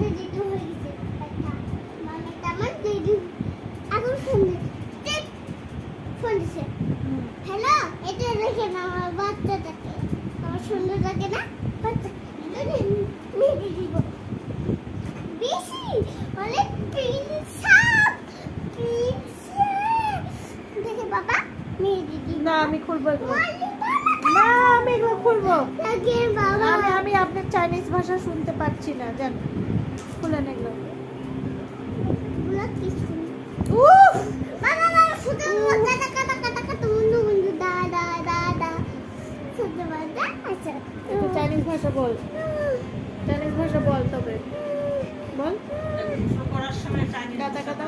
বাচ্চা দিতে হয়ে গেছে একটা মামাটা আমার দিদি এখন ফোন দিছে হ্যালো এটা দেখেন আমার বাচ্চাটাকে আমার সুন্দর লাগে না বাচ্চা মেহেদি দিব বেশি অনেক প্রিন্সেস দেখে বাবা মেহেদি দিব না আমি খুলবো এগুলো না আমি এগুলো খুলবো আগে বাবা আমি আপনার চাইনিজ ভাষা শুনতে পাচ্ছি না জান খুলেন এগুলো বুলা কিছু উফ বাবা বাবা শুধু কাটা কাটা কাটা কাটা মুন্ডু মুন্ডু দা দা দা দা শুধু বাবা আচ্ছা একটু চাইনিজ ভাষা বল চাইনিজ ভাষা বল তবে বল কাটা কাটা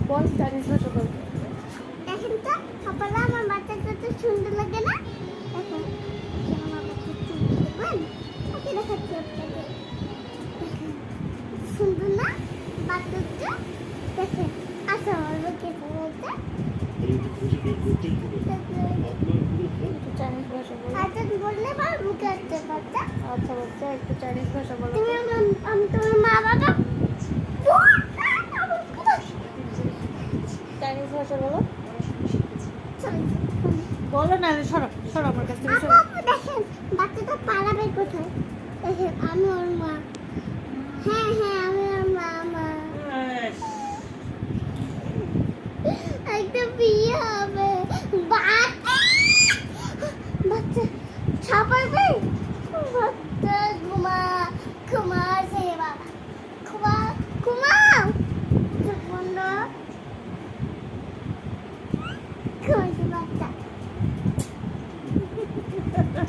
বল চাইনিজ ভাষা বল দেখেন তো আপনারা আমার বাচ্চাটা তো সুন্দর লাগে না দেখেন আমার বাচ্চা চুল দেখবেন ওকে দেখাচ্ছি আপনাকে দেখেন সুন্দর না বাচ্চাটা দেখেন আচ্ছা আমার বাচ্চা একটু চাইনিজ ভাষা বল আচ্ছা বললে আমার মুখে আসতে বাচ্চা আচ্ছা বাচ্চা একটু চাইনিজ ভাষা বলো তুমি আমি তোমার মা বাবা চাইনিজ ভাষা বলো বলো না সরো সরো আমার কাছ থেকে সরো আপু দেখেন বাচ্চাটা পালাবে কোথায় দেখেন আমি ওর মা হ্যাঁ হ্যাঁ আমি ওর মা মা একটা বিয়ে হবে বাচ্চা ছাপাবে বাচ্চা ঘুমা ঘুমাছে বাবা ঘুমাও বন্ধ ঘুমাচ্ছে বাচ্চা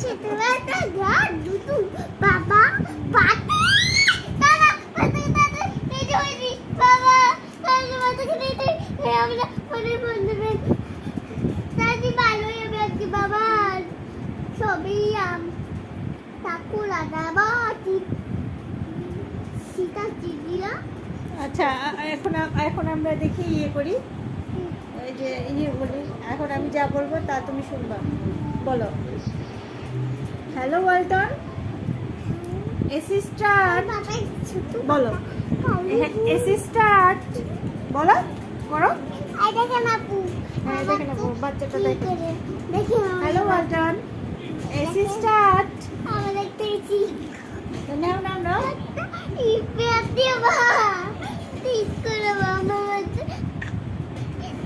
ছোটবেলাটা ঘর দুটো বাবা বাটি দাদা দাদা দাদা এই যে হইনি বাবা দাদা বাচ্চাকে দিতে আমরা অনেক বন্ধু দাদি ভালো হবে আজকে বাবা সবই তাকুলা দাবা সীতা চিড়িয়া আচ্ছা এখন আমরা দেখি ইয়ে করি ওই যে ইয়ে বলি এখন আমি যা বলবো তা তুমি শুনবা বলো হ্যালো ওয়ালটন এসি স্টার্ট বাবা ছোট বলো এসি স্টার্ট বলো করো এই দেখেন আপু হ্যাঁ দেখে নেবো বাচ্চাটা দেখে দেখি হ্যালো ওয়ালটন এসি স্টার্ট আমরা দেখতেছি নাও নাও নাও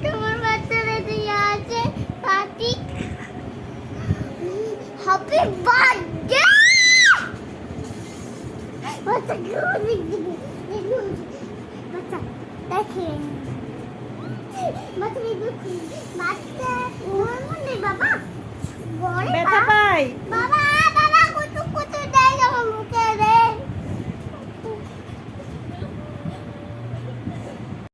তোমার বাচ্চারা আছে পার্টি হ্যাপি বার্থডে বাচ্চা বাচ্চা দেখেন বাচ্চা বাচ্চা